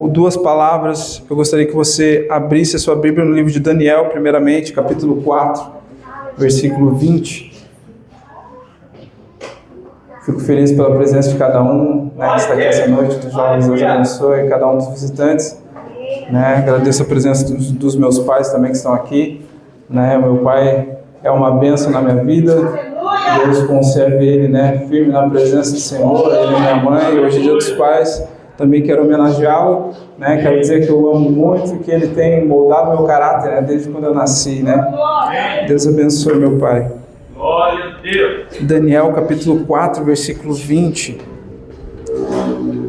Duas palavras, eu gostaria que você abrisse a sua Bíblia no livro de Daniel, primeiramente, capítulo 4, versículo 20. Fico feliz pela presença de cada um, que está aqui essa noite, dos jovens, Deus abençoe cada um dos visitantes. Agradeço a presença dos meus pais também que estão aqui. Meu pai é uma bênção na minha vida, Deus conserve ele firme na presença do Senhor, ele e minha mãe. Hoje é dia dos pais. Também quero homenageá-lo, quero dizer que eu amo muito, que ele tem moldado meu caráter, desde quando eu nasci, Deus abençoe meu pai. Glória a Deus. Daniel capítulo 4, versículo 20.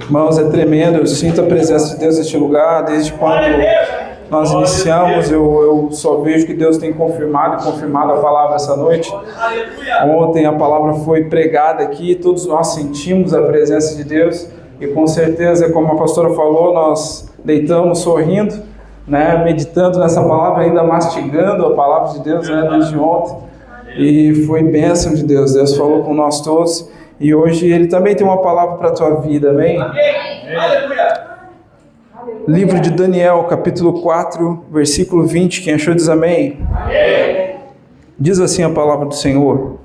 Irmãos, é tremendo, eu sinto a presença de Deus neste lugar, desde quando nós iniciamos, eu só vejo que Deus tem confirmado a palavra essa noite. Ontem a palavra foi pregada aqui, todos nós sentimos a presença de Deus. E com certeza, como a pastora falou, nós deitamos sorrindo, meditando nessa palavra, ainda mastigando a palavra de Deus, desde ontem. E foi bênção de Deus, Deus falou com nós todos. E hoje Ele também tem uma palavra para a tua vida, amém? Livro de Daniel, capítulo 4, versículo 20, quem achou diz amém? Amém. Diz assim a palavra do Senhor: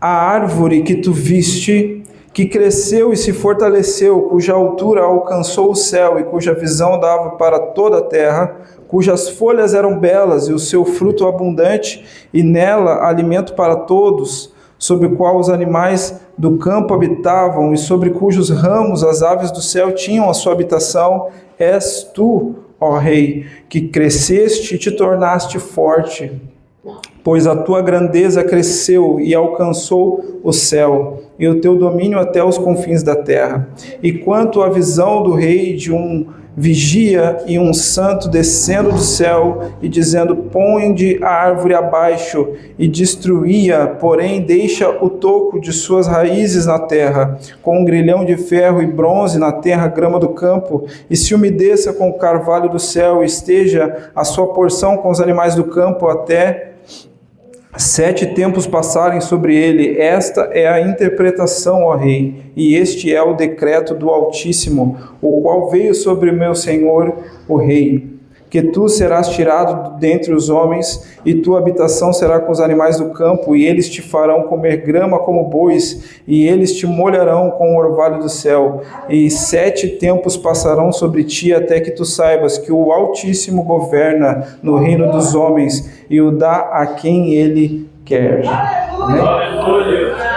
a árvore que tu viste, que cresceu e se fortaleceu, cuja altura alcançou o céu e cuja visão dava para toda a terra, cujas folhas eram belas e o seu fruto abundante, e nela alimento para todos, sobre o qual os animais do campo habitavam e sobre cujos ramos as aves do céu tinham a sua habitação, és tu, ó Rei, que cresceste e te tornaste forte, pois a tua grandeza cresceu e alcançou o céu, e o teu domínio até os confins da terra. E quanto à visão do rei de um vigia e um santo descendo do céu e dizendo: põe-de a árvore abaixo, e destruía, porém deixa o toco de suas raízes na terra, com um grilhão de ferro e bronze na terra, grama do campo, e se umedeça com o carvalho do céu, e esteja a sua porção com os animais do campo até 7 tempos passarem sobre ele. Esta é a interpretação, ó Rei, e este é o decreto do Altíssimo, o qual veio sobre o meu Senhor, o Rei, que tu serás tirado dentre os homens, e tua habitação será com os animais do campo, e eles te farão comer grama como bois, e eles te molharão com o orvalho do céu, e 7 tempos passarão sobre ti, até que tu saibas que o Altíssimo governa no reino dos homens, e o dá a quem ele quer. Amém?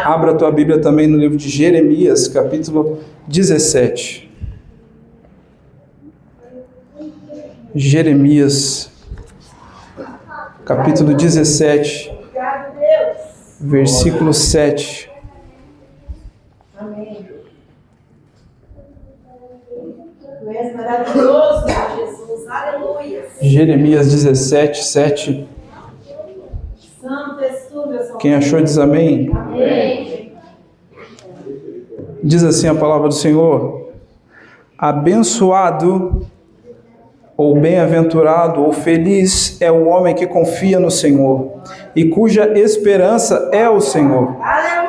Abra a tua Bíblia também no livro de Jeremias, capítulo 17. Jeremias, capítulo 17, versículo 7. Amém. Tu és maravilhoso, Jesus. Aleluia. Jeremias 17, 7. Santo és tu, meu Senhor. Quem achou diz amém. Amém. Diz assim a palavra do Senhor: abençoado ou bem-aventurado ou feliz é o homem que confia no Senhor e cuja esperança é o Senhor,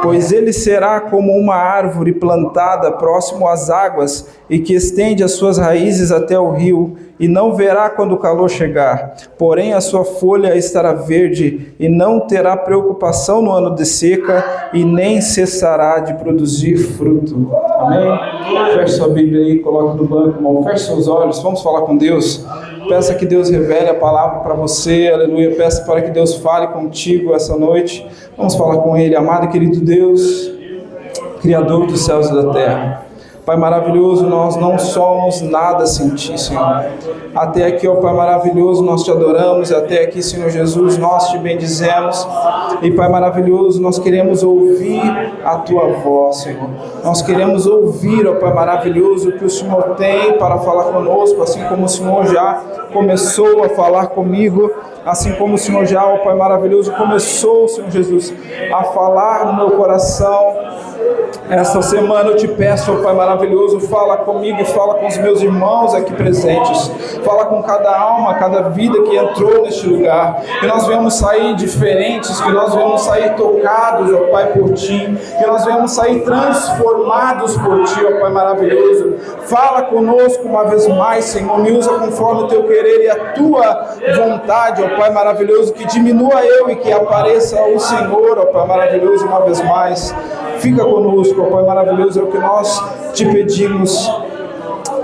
pois ele será como uma árvore plantada próximo às águas e que estende as suas raízes até o rio, e não verá quando o calor chegar, porém a sua folha estará verde e não terá preocupação no ano de seca e nem cessará de produzir fruto. Amém? Feche sua Bíblia aí, coloque no banco, irmão. Feche seus olhos, vamos falar com Deus. Peça que Deus revele a palavra para você, aleluia. Peça para que Deus fale contigo essa noite. Vamos falar com Ele. Amado e querido Deus, Criador dos céus e da terra, Pai maravilhoso, nós não somos nada sem Ti, Senhor. Até aqui, ó Pai maravilhoso, nós Te adoramos, e até aqui, Senhor Jesus, nós Te bendizemos. E Pai maravilhoso, nós queremos ouvir a Tua voz, Senhor. Nós queremos ouvir, ó Pai maravilhoso, o que o Senhor tem para falar conosco, assim como o Senhor já começou a falar comigo, assim como o Senhor já, ó Pai maravilhoso, começou, Senhor Jesus, a falar no meu coração. Esta semana eu te peço, ó Pai maravilhoso, fala comigo e fala com os meus irmãos aqui presentes. Fala com cada alma, cada vida que entrou neste lugar. Que nós venhamos sair diferentes, que nós venhamos sair tocados, ó Pai, por Ti. Que nós venhamos sair transformados por Ti, ó Pai maravilhoso. Fala conosco uma vez mais, Senhor. Me usa conforme o Teu querer e a Tua vontade, ó Pai maravilhoso. Que diminua eu e que apareça o Senhor, ó Pai maravilhoso, uma vez mais. Fica conosco, ó Pai maravilhoso, é o que nós te pedimos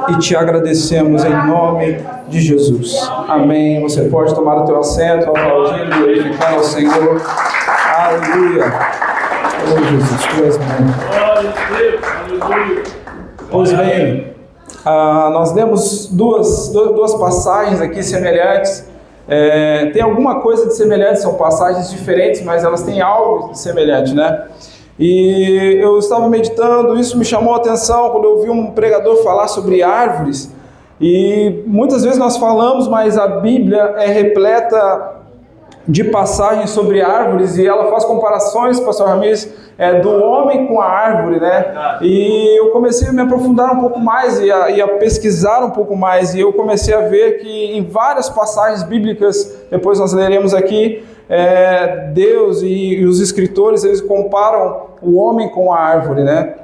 e te agradecemos em nome de Jesus. Amém. Você pode tomar o teu assento, aplaudindo, glorificando ao Senhor. Aleluia. Oh Jesus, Tu és bom. Pois bem, nós lemos duas passagens aqui semelhantes. Tem alguma coisa de semelhante, são passagens diferentes, mas elas têm algo de semelhante, né? E eu estava meditando, isso me chamou a atenção quando eu ouvi um pregador falar sobre árvores. E muitas vezes nós falamos, mas a Bíblia é repleta de passagens sobre árvores e ela faz comparações, pastor Ramires, do homem com a árvore, né? E eu comecei a me aprofundar um pouco mais e a pesquisar um pouco mais, e eu comecei a ver que em várias passagens bíblicas, depois nós leremos aqui, Deus e os escritores, eles comparam o homem com a árvore, né?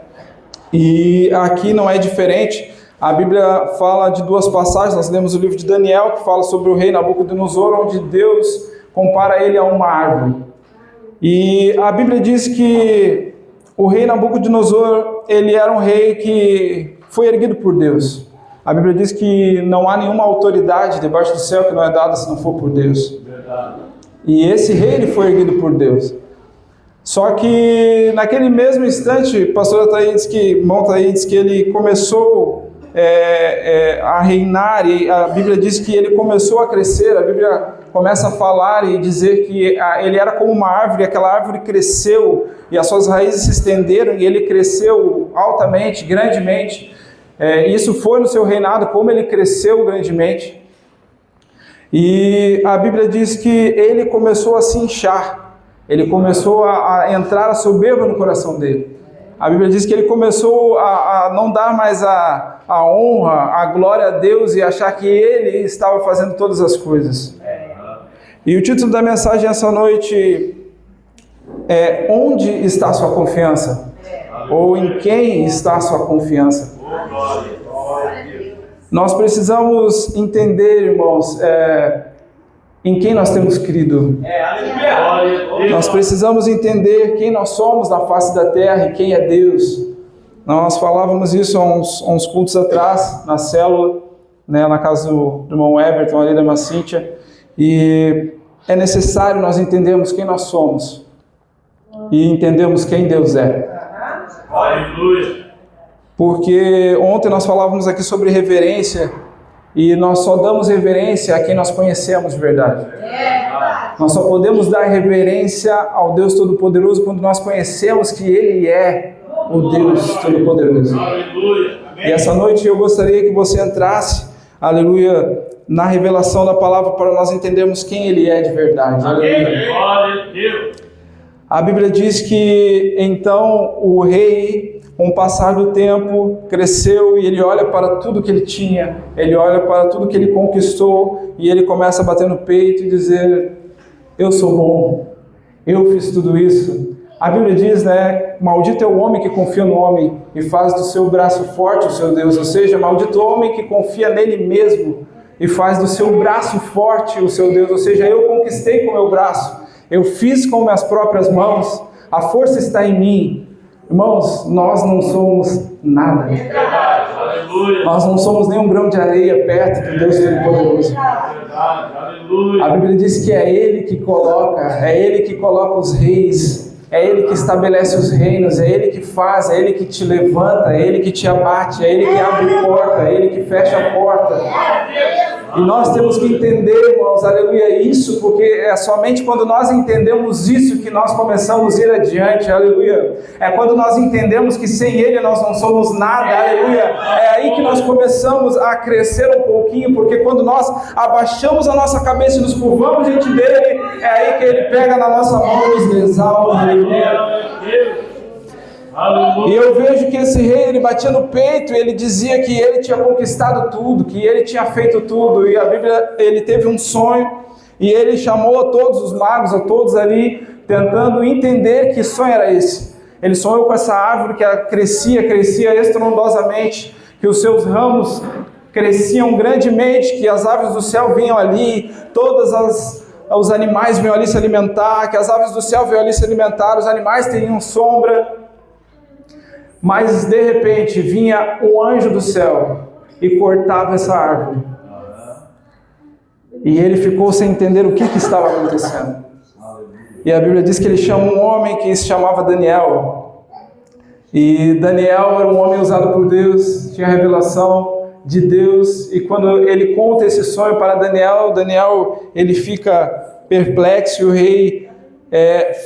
E aqui não é diferente. A Bíblia fala de duas passagens. Nós lemos o livro de Daniel, que fala sobre o rei Nabucodonosor, onde Deus compara ele a uma árvore. E a Bíblia diz que o rei Nabucodonosor, ele era um rei que foi erguido por Deus. A Bíblia diz que não há nenhuma autoridade debaixo do céu que não é dada se não for por Deus. E esse rei, ele foi erguido por Deus. Só que naquele mesmo instante, o pastor Ataí diz que, irmão Ataí diz que ele começou a reinar, e a Bíblia diz que ele começou a crescer. A Bíblia começa a falar e dizer que ele era como uma árvore, e aquela árvore cresceu, e as suas raízes se estenderam, e ele cresceu altamente, grandemente. Isso foi no seu reinado, como ele cresceu grandemente. E a Bíblia diz que ele começou a se inchar, ele começou a entrar a soberba no coração dele. A Bíblia diz que ele começou a não dar mais a honra, a glória a Deus e achar que ele estava fazendo todas as coisas. E o título da mensagem essa noite é: onde está a sua confiança? Ou em quem está a sua confiança? Nós precisamos entender, irmãos, em quem nós temos crido. Nós precisamos entender quem nós somos na face da terra e quem é Deus. Nós falávamos isso há uns cultos atrás, na célula, né, na casa do irmão Everton, ali da irmã Cíntia. E é necessário nós entendermos quem nós somos e entendermos quem Deus é. Aleluia. Porque ontem nós falávamos aqui sobre reverência, e nós só damos reverência a quem nós conhecemos de verdade. Nós só podemos dar reverência ao Deus Todo-Poderoso quando nós conhecemos que Ele é o Deus Todo-Poderoso. E essa noite eu gostaria que você entrasse, aleluia, na revelação da palavra para nós entendermos quem Ele é de verdade. Aleluia. A Bíblia diz que então o rei, com o passar do tempo, cresceu, e ele olha para tudo que ele tinha, ele olha para tudo que ele conquistou, e ele começa a bater no peito e dizer: eu sou bom, eu fiz tudo isso. A Bíblia diz, né, maldito é o homem que confia no homem e faz do seu braço forte o seu Deus. Ou seja, maldito o homem que confia nele mesmo e faz do seu braço forte o seu Deus. Ou seja, eu conquistei com o meu braço, eu fiz com minhas próprias mãos, a força está em mim. Irmãos, nós não somos nada. Nós não somos nem um grão de areia perto do Deus Todo-Poderoso. A Bíblia diz que é Ele que coloca os reis, é Ele que estabelece os reinos, é Ele que faz, é Ele que te levanta, é Ele que te abate, é Ele que abre porta, é Ele que fecha a porta. E nós temos que entender, irmãos, aleluia, isso, porque é somente quando nós entendemos isso que nós começamos a ir adiante, aleluia. É quando nós entendemos que sem Ele nós não somos nada, aleluia. É aí que nós começamos a crescer um pouquinho, porque quando nós abaixamos a nossa cabeça e nos curvamos diante dEle, é aí que Ele pega na nossa mão e nos exalta, aleluia. Aleluia. E eu vejo que esse rei, ele batia no peito e ele dizia que ele tinha conquistado tudo, que ele tinha feito tudo. E a Bíblia, ele teve um sonho e ele chamou a todos os magos, a todos ali, tentando entender que sonho era esse. Ele sonhou com essa árvore que ela crescia estrondosamente, que os seus ramos cresciam grandemente, que as aves do céu vinham ali, os animais vinham ali se alimentar, que as aves do céu vinham ali se alimentar, os animais teriam sombra. Mas de repente vinha um anjo do céu e cortava essa árvore. E ele ficou sem entender o que estava acontecendo. E a Bíblia diz que ele chama um homem que se chamava Daniel. E Daniel era um homem usado por Deus, tinha revelação de Deus. E quando ele conta esse sonho para Daniel ele fica perplexo e o rei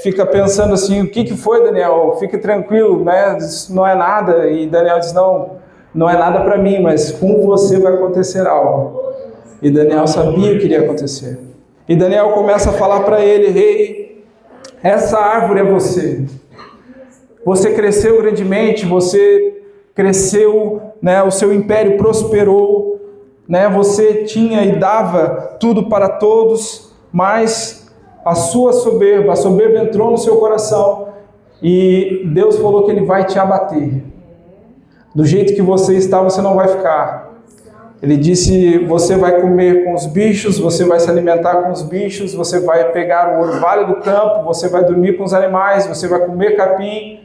fica pensando assim, o que foi, Daniel? Fique tranquilo, né? Isso não é nada. E Daniel diz, não é nada para mim, mas com você vai acontecer algo. E Daniel sabia o que iria acontecer. E Daniel começa a falar para ele, rei, essa árvore é você. Você cresceu grandemente, você cresceu, né? O seu império prosperou, né? Você tinha e dava tudo para todos, mas a soberba entrou no seu coração e Deus falou que Ele vai te abater. Do jeito que você está, você não vai ficar. Ele disse, você vai comer com os bichos, você vai se alimentar com os bichos, você vai pegar o orvalho do campo, você vai dormir com os animais, você vai comer capim.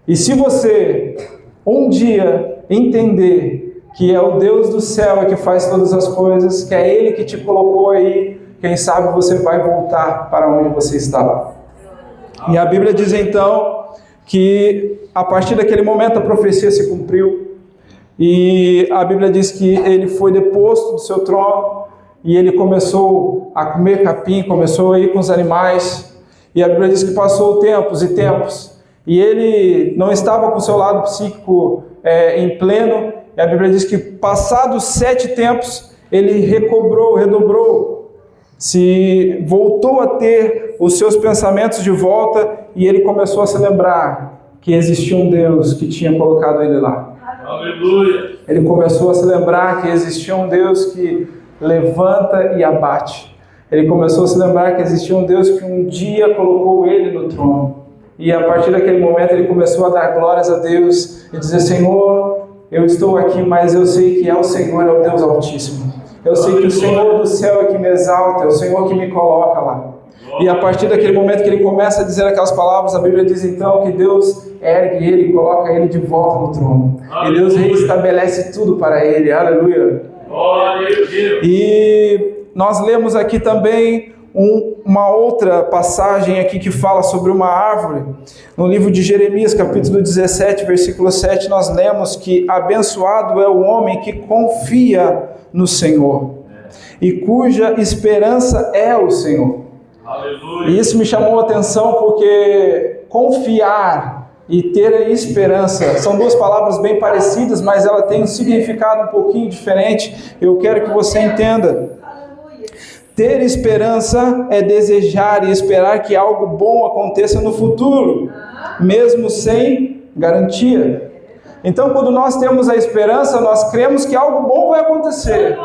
E se você um dia entender que é o Deus do céu que faz todas as coisas, que é Ele que te colocou aí, quem sabe você vai voltar para onde você estava. E a Bíblia diz então que a partir daquele momento a profecia se cumpriu. E a Bíblia diz que ele foi deposto do seu trono e ele começou a comer capim, começou a ir com os animais. E a Bíblia diz que passou tempos e tempos. E ele não estava com o seu lado psíquico em pleno. E a Bíblia diz que passados 7 tempos ele redobrou. Se voltou a ter os seus pensamentos de volta e ele começou a se lembrar que existia um Deus que tinha colocado ele lá. Aleluia. Ele começou a se lembrar que existia um Deus que levanta e abate. Ele começou a se lembrar que existia um Deus que um dia colocou ele no trono. E a partir daquele momento ele começou a dar glórias a Deus e dizer, Senhor, eu estou aqui, mas eu sei que é o Senhor, é o Deus Altíssimo. Eu sei que o Senhor do céu é que me exalta, é o Senhor que me coloca lá. E a partir daquele momento que ele começa a dizer aquelas palavras, a Bíblia diz então que Deus ergue ele e coloca ele de volta no trono. E Deus reestabelece tudo para ele. Aleluia. E nós lemos aqui também uma outra passagem aqui que fala sobre uma árvore. No livro de Jeremias, capítulo 17, versículo 7, nós lemos que abençoado é o homem que confia no Senhor e cuja esperança é o Senhor. Aleluia. E isso me chamou a atenção porque confiar e ter esperança são duas palavras bem parecidas, mas ela tem um significado um pouquinho diferente. Eu quero que você entenda. Ter esperança é desejar e esperar que algo bom aconteça no futuro, mesmo sem garantia. Então, quando nós temos a esperança, nós cremos que algo bom vai acontecer,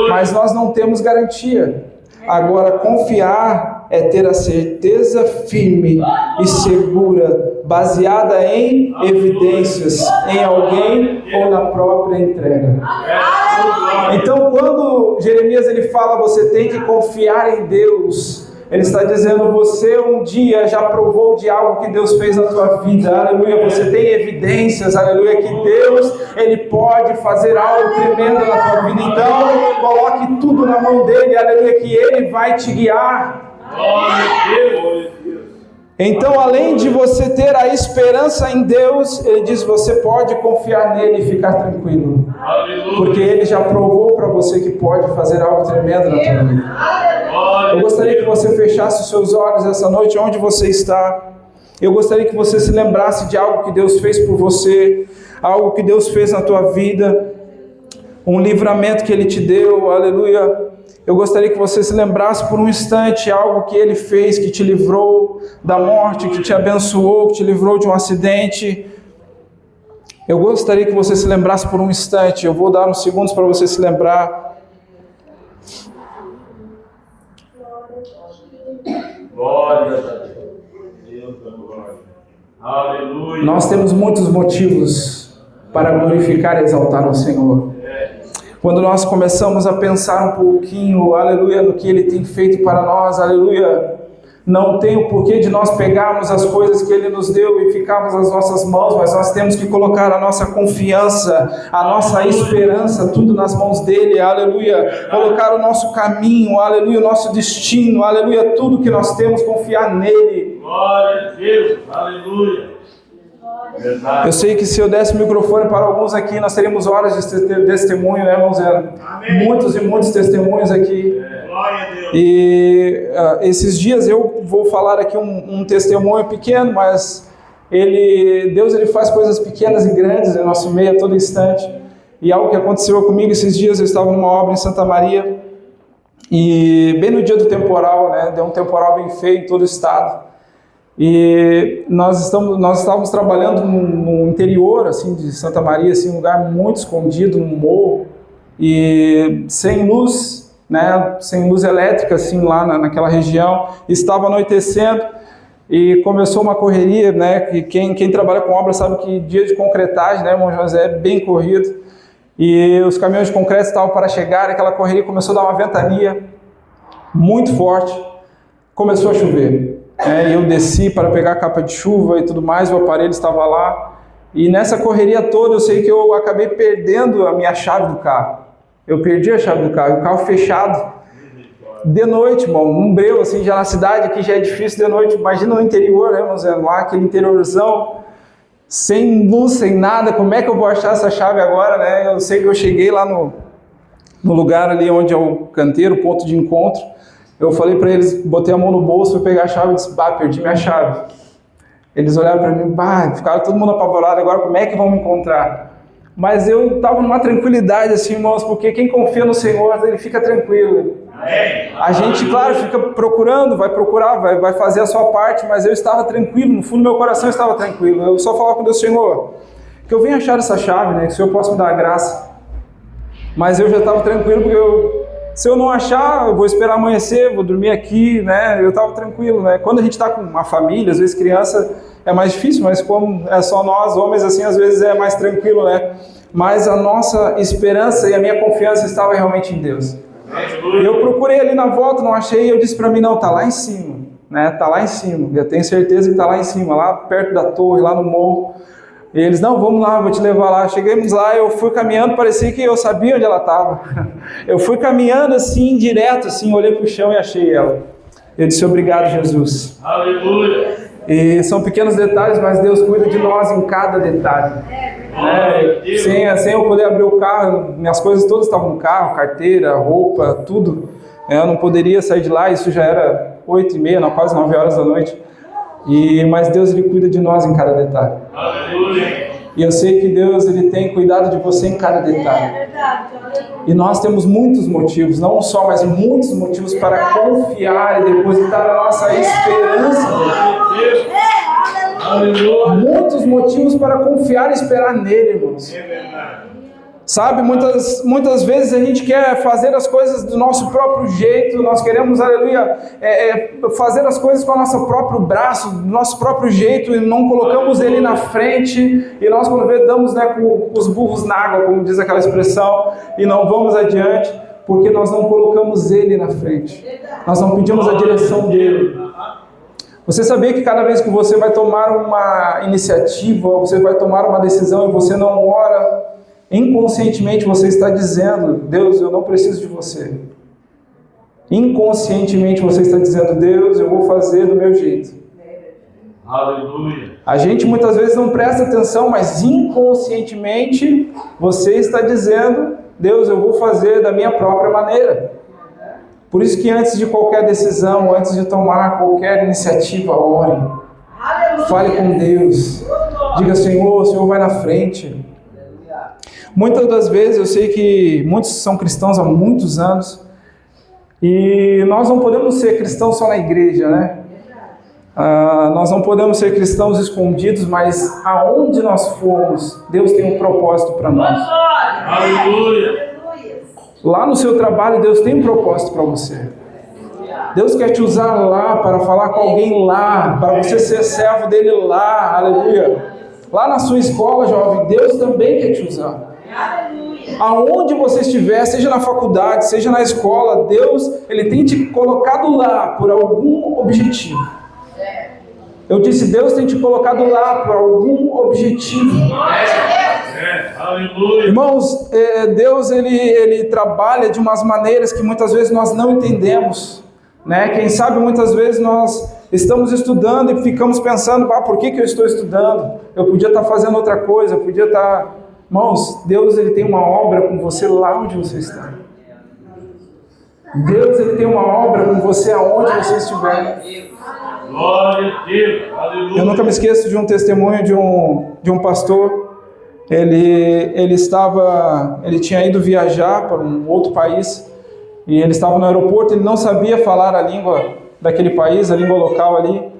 mas nós não temos garantia. Agora, confiar é ter a certeza firme e segura, baseada em evidências, em alguém ou na própria entrega. Então, quando Jeremias ele fala, você tem que confiar em Deus, ele está dizendo, você um dia já provou de algo que Deus fez na tua vida, aleluia, você tem evidências, aleluia, que Deus, ele pode fazer algo tremendo na tua vida, então, coloque tudo na mão dele, aleluia, que ele vai te guiar. Então, além de você ter a esperança em Deus, ele diz, você pode confiar nele e ficar tranquilo, porque ele já provou para você que pode fazer algo tremendo na tua vida. Eu gostaria que você fechasse os seus olhos essa noite, onde você está. Eu gostaria que você se lembrasse de algo que Deus fez por você, algo que Deus fez na tua vida, um livramento que Ele te deu, aleluia. eu gostaria que você se lembrasse por um instante algo que Ele fez, que te livrou da morte, que te abençoou, que te livrou de um acidente. Eu gostaria que você se lembrasse por um instante. Eu vou dar uns segundos para você se lembrar. Glória a Deus. Deus da glória. Aleluia. Nós temos muitos motivos para glorificar e exaltar o Senhor. Quando nós começamos a pensar um pouquinho, aleluia, no que Ele tem feito para nós, aleluia, não tem o porquê de nós pegarmos as coisas que Ele nos deu e ficarmos nas nossas mãos, mas nós temos que colocar a nossa confiança, a nossa esperança, tudo nas mãos dEle, aleluia, colocar o nosso caminho, aleluia, o nosso destino, aleluia, tudo que nós temos, confiar nele. Glória a Deus, aleluia. Eu sei que se eu desse o microfone para alguns aqui, nós teríamos horas de testemunho, né, irmão Zé? Muitos e muitos testemunhos aqui. Glória a Deus. E esses dias eu vou falar aqui um testemunho pequeno, mas Deus ele faz coisas pequenas e grandes no nosso meio a todo instante. E algo que aconteceu comigo esses dias, eu estava numa obra em Santa Maria, e bem no dia do temporal, né, deu um temporal bem feio em todo o estado. E nós estávamos trabalhando no interior assim, de Santa Maria, assim, um lugar muito escondido, num morro, e sem luz, né, sem luz elétrica assim, lá naquela região. Estava anoitecendo e começou uma correria, né, que quem trabalha com obra sabe que dia de concretagem, né, irmão José, é bem corrido. E os caminhões de concreto estavam para chegar, aquela correria começou a dar uma ventania muito forte, começou a chover. Eu desci para pegar a capa de chuva e tudo mais, o aparelho estava lá, e nessa correria toda eu sei que eu acabei perdendo a minha chave do carro. Eu perdi a chave do carro, o carro fechado, de noite, irmão, num breu, assim, já na cidade, aqui já é difícil de noite, imagina no interior, né, irmão Zé, lá, aquele interiorzão, sem luz, sem nada, como é que eu vou achar essa chave agora, né? Eu sei que eu cheguei lá no lugar ali onde é o canteiro, o ponto de encontro. Eu falei para eles, botei a mão no bolso, fui pegar a chave e disse, perdi minha chave. Eles olharam para mim, ficaram todo mundo apavorado, agora como é que vão me encontrar? Mas eu estava numa tranquilidade assim, irmãos, porque quem confia no Senhor, ele fica tranquilo. A gente, claro, fica procurando, vai procurar, vai fazer a sua parte, mas eu estava tranquilo, no fundo do meu coração eu estava tranquilo. Eu só falava com Deus, Senhor, que eu venha achar essa chave, né, que o Senhor possa me dar a graça. Mas eu já estava tranquilo, porque se eu não achar, eu vou esperar amanhecer, vou dormir aqui, né? Eu estava tranquilo, né? Quando a gente está com uma família, às vezes criança é mais difícil, mas como é só nós, homens, assim, às vezes é mais tranquilo, né? Mas a nossa esperança e a minha confiança estava realmente em Deus. E eu procurei ali na volta, não achei, e eu disse para mim, não, tá lá em cima, né? Tá lá em cima, eu tenho certeza que tá lá em cima, lá perto da torre, lá no morro. E eles, não, vamos lá, vou te levar lá. Chegamos lá, eu fui caminhando, parecia que eu sabia onde ela estava. Eu fui caminhando assim, direto, assim, olhei para o chão e achei ela. Eu disse, obrigado, Jesus. Aleluia. E são pequenos detalhes, mas Deus cuida de nós em cada detalhe. Sem eu poder abrir o carro, minhas coisas todas estavam no carro, carteira, roupa, tudo. Eu não poderia sair de lá, isso já era 8h30, não, quase 9 horas da noite. Mas Deus, Ele cuida de nós em cada detalhe. Aleluia. E eu sei que Deus, Ele tem cuidado de você em cada detalhe. É verdade. E nós temos muitos motivos, não um só, mas muitos motivos para confiar e depositar a nossa esperança. Aleluia. Muitos motivos para confiar e esperar nele, irmãos. É verdade. Sabe, muitas vezes a gente quer fazer as coisas do nosso próprio jeito, nós queremos, aleluia, fazer as coisas com o nosso próprio braço, do nosso próprio jeito, e não colocamos ele na frente, e nós quando vê, damos, né, com os burros na água, como diz aquela expressão, e não vamos adiante, porque nós não colocamos ele na frente, nós não pedimos a direção dele. Você sabia que cada vez que você vai tomar uma iniciativa, você vai tomar uma decisão e você não ora, inconscientemente você está dizendo, Deus, eu não preciso de você. Inconscientemente você está dizendo, Deus, eu vou fazer do meu jeito. Aleluia. A gente muitas vezes não presta atenção, mas inconscientemente você está dizendo, Deus, eu vou fazer da minha própria maneira. Por isso que antes de qualquer decisão, antes de tomar qualquer iniciativa, ore. Fale com Deus. Diga, Senhor, o Senhor vai na frente. Muitas das vezes, eu sei que muitos são cristãos há muitos anos, E nós não podemos ser cristãos só na igreja, né? Nós não podemos ser cristãos escondidos, mas aonde nós formos, Deus tem um propósito para nós. Aleluia. Lá no seu trabalho, Deus tem um propósito para você. Deus quer te usar lá para falar com alguém lá, para você ser servo dele lá, aleluia. Lá na sua escola, jovem, Deus também quer te usar. Aonde você estiver, seja na faculdade, seja na escola, Deus, Ele tem te colocado lá por algum objetivo. Eu disse, Deus tem te colocado lá por algum objetivo. Irmãos, Deus ele trabalha de umas maneiras que muitas vezes nós não entendemos, né? Quem sabe muitas vezes nós estamos estudando e ficamos pensando, por que eu estou estudando? Eu podia estar fazendo outra coisa, eu podia estar... Irmãos, Deus ele tem uma obra com você lá onde você está. Deus ele tem uma obra com você aonde você estiver. Glória a Deus. Aleluia. Eu nunca me esqueço de um testemunho de um pastor. Ele tinha ido viajar para um outro país e ele estava no aeroporto. Ele não sabia falar a língua daquele país, a língua local ali,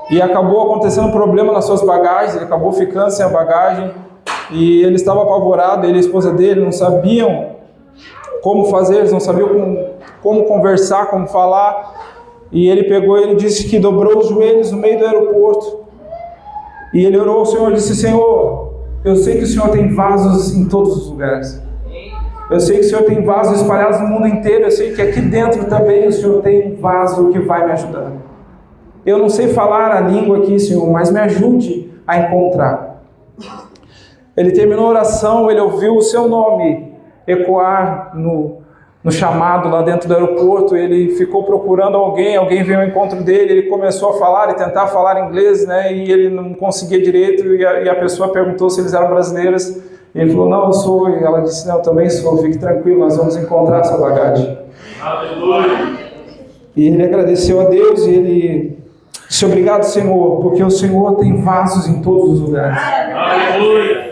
e acabou acontecendo um problema nas suas bagagens. Ele acabou ficando sem a bagagem e ele estava apavorado. Ele e a esposa dele não sabiam como fazer, eles não sabiam como conversar, como falar. E ele disse que dobrou os joelhos no meio do aeroporto e ele orou ao Senhor e disse: Senhor, eu sei que o Senhor tem vasos em todos os lugares. Eu sei que o Senhor tem vasos espalhados no mundo inteiro. Eu sei que aqui dentro também o Senhor tem vaso que vai me ajudar. Eu não sei falar a língua aqui, Senhor, mas me ajude a encontrar. Ele terminou a oração, ele ouviu o seu nome ecoar no chamado lá dentro do aeroporto. Ele ficou procurando alguém veio ao encontro dele, ele começou a falar e tentar falar inglês, né? E ele não conseguia direito, e a pessoa perguntou se eles eram brasileiras, e ele falou: não, eu sou. E ela disse: não, eu também sou, fique tranquilo, nós vamos encontrar a sua bagagem. Aleluia. E ele agradeceu a Deus e ele disse: obrigado, Senhor, porque o Senhor tem vasos em todos os lugares. Aleluia.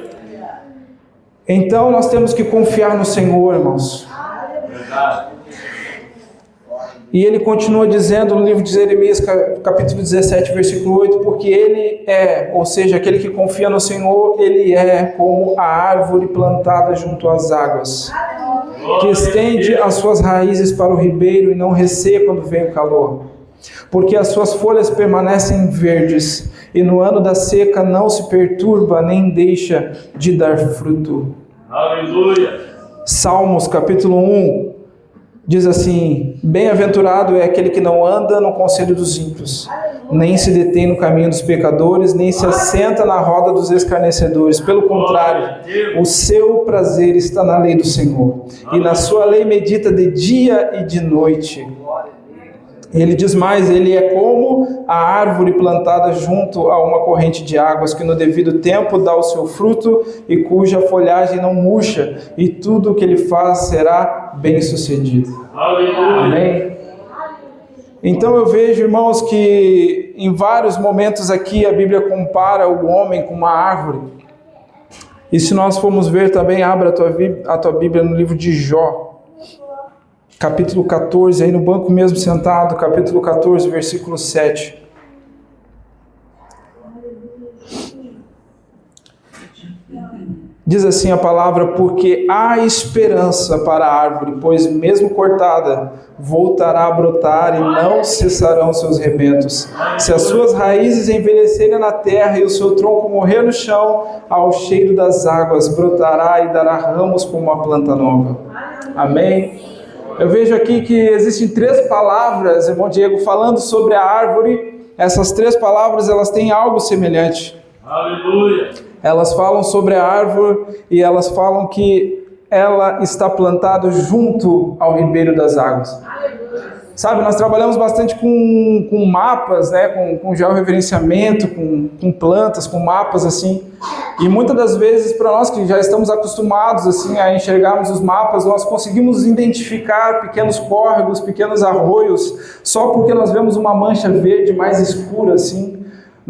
Então nós temos que confiar no Senhor, irmãos. E ele continua dizendo no livro de Jeremias, capítulo 17, versículo 8, porque ele é, ou seja, aquele que confia no Senhor, ele é como a árvore plantada junto às águas, que estende as suas raízes para o ribeiro e não resseca quando vem o calor, porque as suas folhas permanecem verdes, e no ano da seca não se perturba, nem deixa de dar fruto. Aleluia. Salmos capítulo 1 diz assim: bem-aventurado é aquele que não anda no conselho dos ímpios, nem se detém no caminho dos pecadores, nem se assenta na roda dos escarnecedores. Pelo contrário, o seu prazer está na lei do Senhor, e na sua lei medita de dia e de noite. Ele diz mais: ele é como a árvore plantada junto a uma corrente de águas, que no devido tempo dá o seu fruto e cuja folhagem não murcha, e tudo o que ele faz será bem sucedido. Aleluia. Amém? Então eu vejo, irmãos, que em vários momentos aqui a Bíblia compara o homem com uma árvore. E se nós formos ver também, abra a tua Bíblia no livro de Jó, capítulo 14, aí no banco mesmo sentado, capítulo 14, versículo 7. Diz assim a palavra: porque há esperança para a árvore, pois mesmo cortada, voltará a brotar e não cessarão seus rebentos. Se as suas raízes envelhecerem na terra e o seu tronco morrer no chão, ao cheiro das águas brotará e dará ramos como uma planta nova. Amém? Eu vejo aqui que existem 3 palavras, irmão Diego, falando sobre a árvore. Essas 3 palavras, elas têm algo semelhante. Aleluia. Elas falam sobre a árvore e elas falam que ela está plantada junto ao ribeiro das águas. Sabe, nós trabalhamos bastante com mapas, né, com georreferenciamento, com plantas, com mapas assim. E muitas das vezes, para nós que já estamos acostumados assim a enxergarmos os mapas, nós conseguimos identificar pequenos córregos, pequenos arroios, só porque nós vemos uma mancha verde mais escura assim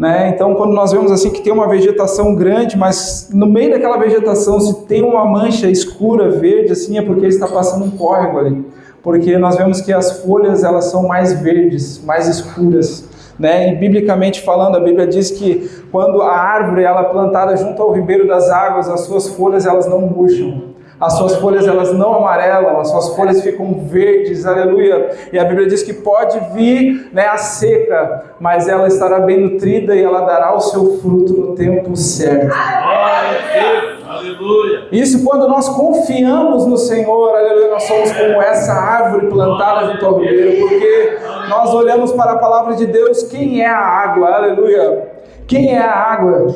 né? Então, quando nós vemos assim que tem uma vegetação grande, mas no meio daquela vegetação, se tem uma mancha escura, verde, assim, é porque está passando um córrego ali. Porque nós vemos que as folhas, elas são mais verdes, mais escuras, né? E biblicamente falando, a Bíblia diz que quando a árvore ela é plantada junto ao ribeiro das águas, as suas folhas elas não murcham, as suas folhas elas não amarelam, as suas folhas ficam verdes, aleluia. E a Bíblia diz que pode vir, né, a seca, mas ela estará bem nutrida e ela dará o seu fruto no tempo certo. Glória a Deus. Aleluia. Isso quando nós confiamos no Senhor, aleluia, nós somos como essa árvore plantada junto ao ribeiro, porque nós olhamos para a palavra de Deus, quem é a água, aleluia. Quem é a água?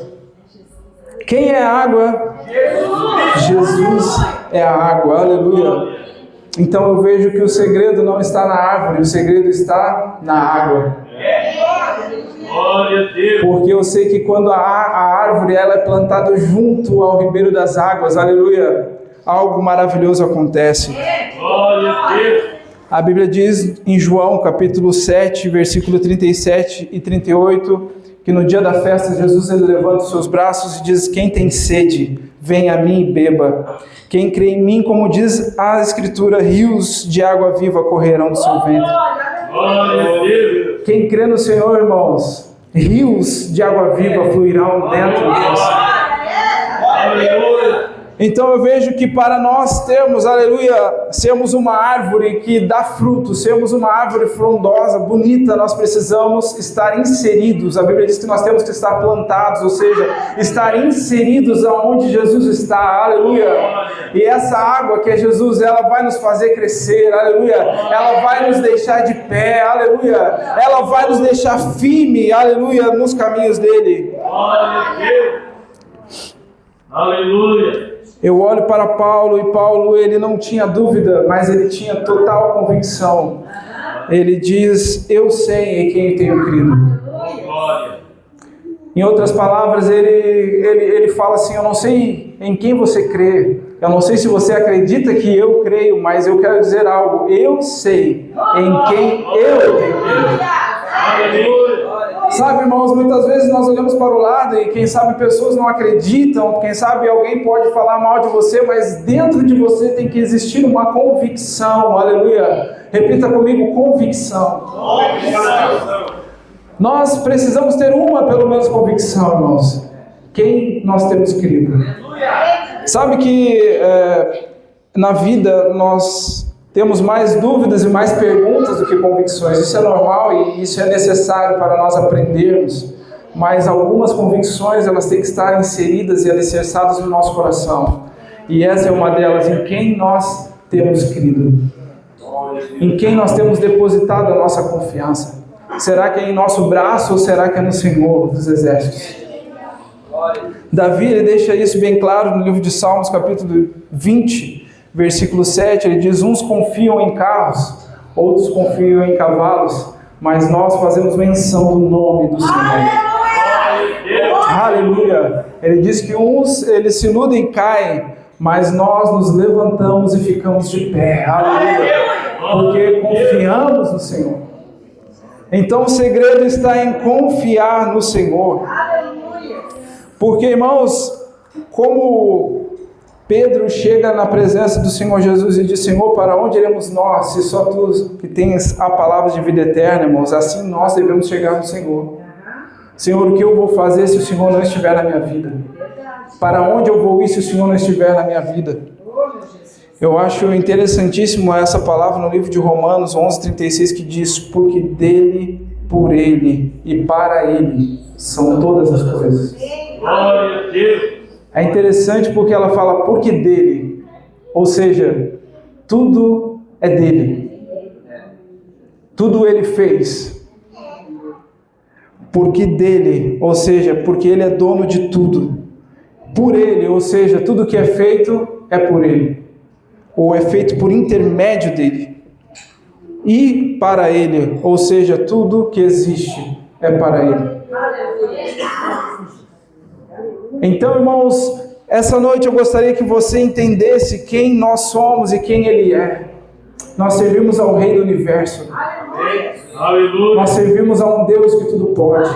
Quem é a água? Jesus é a água, aleluia. Então eu vejo que o segredo não está na árvore, o segredo está na água. Glória a Deus. Porque eu sei que quando a árvore ela é plantada junto ao ribeiro das águas, aleluia, algo maravilhoso acontece. Glória a Deus. A Bíblia diz em João capítulo 7, versículo 37 e 38, que no dia da festa Jesus ele levanta os seus braços e diz: quem tem sede, venha a mim e beba. Quem crê em mim, como diz a Escritura, rios de água viva correrão do seu ventre. Glória a Deus. Quem crê no Senhor, irmãos, rios de água viva fluirão dentro de você. Aleluia. Então eu vejo que para nós termos, aleluia, sermos uma árvore que dá fruto, sermos uma árvore frondosa, bonita, nós precisamos estar inseridos. A Bíblia diz que nós temos que estar plantados, ou seja, estar inseridos aonde Jesus está, aleluia. E essa água que é Jesus, ela vai nos fazer crescer, aleluia. Ela vai nos deixar de pé, aleluia. Ela vai nos deixar firme, aleluia, nos caminhos dele. Glória a Deus. Aleluia. Eu olho para Paulo e Paulo ele não tinha dúvida, mas ele tinha total convicção. Ele diz: eu sei em quem tenho crido. Glória. Em outras palavras, ele fala assim: eu não sei em quem você crê, eu não sei se você acredita que eu creio, mas eu quero dizer algo: eu sei em quem eu tenho crido. Aleluia. Sabe, irmãos, muitas vezes nós olhamos para o lado e quem sabe pessoas não acreditam, quem sabe alguém pode falar mal de você, mas dentro de você tem que existir uma convicção, aleluia. Repita comigo: convicção. Nós precisamos ter uma, pelo menos, convicção, irmãos. Quem nós temos crido. Sabe que na vida nós temos mais dúvidas e mais perguntas do que convicções. Isso é normal e isso é necessário para nós aprendermos. Mas algumas convicções, elas têm que estar inseridas e alicerçadas no nosso coração. E essa é uma delas: em quem nós temos crido. Em quem nós temos depositado a nossa confiança. Será que é em nosso braço ou será que é no Senhor dos Exércitos? Davi, ele deixa isso bem claro no livro de Salmos, capítulo 20, versículo 7, ele diz: uns confiam em carros, outros confiam em cavalos, mas nós fazemos menção do nome do Senhor. Aleluia! Ele diz que uns, eles se iludem e caem, mas nós nos levantamos e ficamos de pé. Aleluia! Porque confiamos no Senhor. Então o segredo está em confiar no Senhor. Porque, irmãos, como Pedro chega na presença do Senhor Jesus e diz: Senhor, para onde iremos nós, se só Tu que tens a palavra de vida eterna, irmãos? Assim nós devemos chegar no Senhor. Senhor, o que eu vou fazer se o Senhor não estiver na minha vida? Para onde eu vou ir se o Senhor não estiver na minha vida? Eu acho interessantíssimo essa palavra no livro de Romanos 11:36, que diz: porque dele, por ele e para ele são todas as coisas. Glória a Deus. É interessante porque ela fala porque dele, ou seja, tudo é dele, tudo ele fez, porque dele, ou seja, porque ele é dono de tudo, por ele, ou seja, tudo que é feito é por ele, ou é feito por intermédio dele, e para ele, ou seja, tudo que existe é para ele. Então, irmãos, essa noite eu gostaria que você entendesse quem nós somos e quem Ele é. Nós servimos ao Rei do Universo. Aleluia. Nós servimos a um Deus que tudo pode.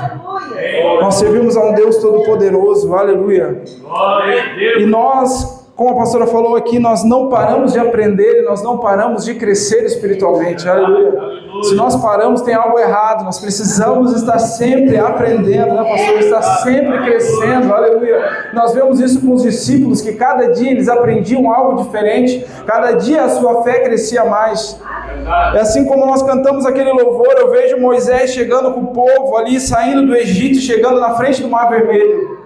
Nós servimos a um Deus Todo-Poderoso, aleluia. Glória a Deus. E nós, como a pastora falou aqui, nós não paramos de aprender e nós não paramos de crescer espiritualmente, aleluia. Se nós paramos, tem algo errado. Nós precisamos estar sempre aprendendo, né, pastor? Estar sempre crescendo, aleluia. Nós vemos isso com os discípulos, que cada dia eles aprendiam algo diferente, cada dia a sua fé crescia mais. É assim como nós cantamos aquele louvor, eu vejo Moisés chegando com o povo ali, saindo do Egito, chegando na frente do Mar Vermelho.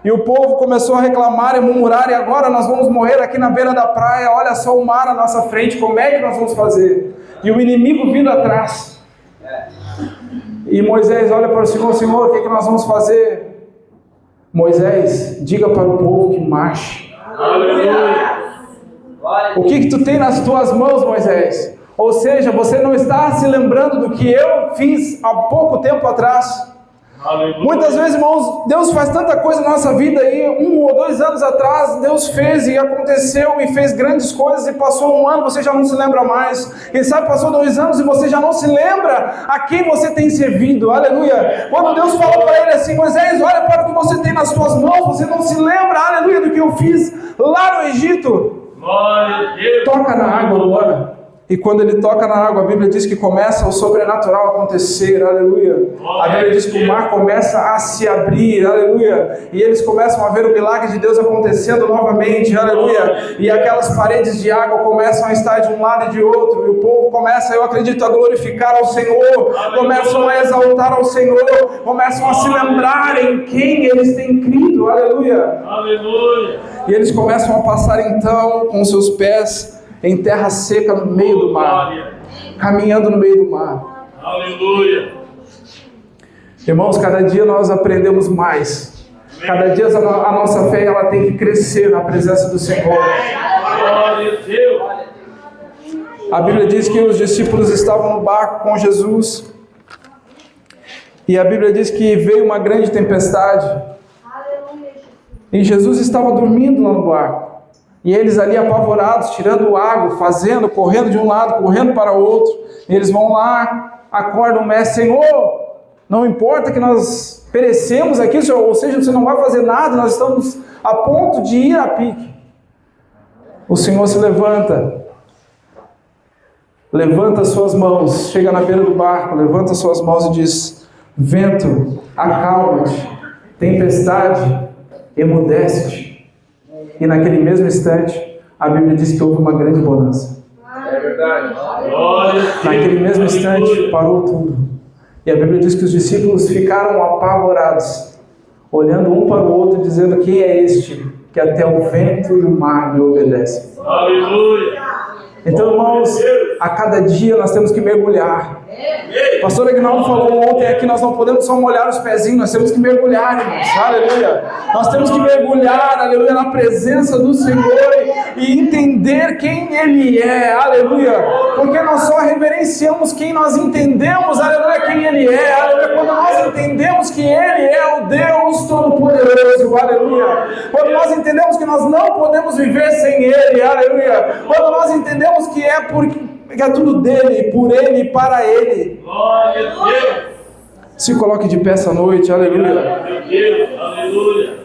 E o povo começou a reclamar e murmurar, e agora nós vamos morrer aqui na beira da praia, olha só o mar à nossa frente, como é que nós vamos fazer? E o inimigo vindo atrás. E Moisés olha para o Senhor, Senhor, o que nós vamos fazer? Moisés, diga para o povo que marche. Aleluia. O que tu tem nas tuas mãos, Moisés? Ou seja, você não está se lembrando do que eu fiz há pouco tempo atrás. Aleluia. Muitas vezes, irmãos, Deus faz tanta coisa na nossa vida aí, 1 ou 2 anos atrás, Deus fez e aconteceu e fez grandes coisas e passou 1 ano, você já não se lembra mais. Quem sabe passou 2 anos e você já não se lembra a quem você tem servido, aleluia. Quando Deus falou para ele assim, Moisés, olha para o que você tem nas suas mãos, você não se lembra, aleluia, do que eu fiz lá no Egito. Glória a Deus. Toca na água agora. E quando ele toca na água, a Bíblia diz que começa o sobrenatural a acontecer, aleluia. A Bíblia diz que o mar começa a se abrir, aleluia. E eles começam a ver o milagre de Deus acontecendo novamente, aleluia. E aquelas paredes de água começam a estar de um lado e de outro. E o povo começa, eu acredito, a glorificar ao Senhor. Começam a exaltar ao Senhor. Começam a se lembrar em quem eles têm crido, aleluia. Aleluia. E eles começam a passar então com seus pés em terra seca no meio do mar, caminhando no meio do mar. Aleluia. Irmãos, cada dia nós aprendemos mais. Cada dia a nossa fé ela tem que crescer na presença do Senhor. Glória a Deus. A Bíblia diz que os discípulos estavam no barco com Jesus. E a Bíblia diz que veio uma grande tempestade. E Jesus estava dormindo lá no barco. E eles ali apavorados, tirando água, fazendo, correndo de um lado, correndo para o outro. E eles vão lá, acordam o mestre, Senhor, não importa que nós perecemos aqui, Senhor, ou seja, você não vai fazer nada, nós estamos a ponto de ir a pique. O Senhor se levanta as suas mãos, chega na beira do barco, levanta as suas mãos e diz, vento, acalma-te, tempestade, emudece-te. E naquele mesmo instante, a Bíblia diz que houve uma grande bonança. É verdade. Naquele mesmo instante, parou tudo. E a Bíblia diz que os discípulos ficaram apavorados, olhando um para o outro, dizendo, quem é este que até o vento e o mar lhe obedecem? Aleluia. Então, irmãos, a cada dia nós temos que mergulhar. O pastor Aguinaldo falou ontem aqui, nós não podemos só molhar os pezinhos, nós temos que mergulhar, irmãos, aleluia. Nós temos que mergulhar, aleluia, na presença do Senhor e entender quem Ele é, aleluia. Porque nós só reverenciamos quem nós entendemos, aleluia, quem Ele é, aleluia. Quando nós entendemos que Ele é o Deus Todo-Poderoso, aleluia. Quando nós entendemos que nós não podemos viver sem Ele, aleluia. Quando nós entendemos que é tudo dele, por Ele e para Ele. Glória a Deus. Se coloque de pé essa noite, aleluia. Glória a Deus. Aleluia.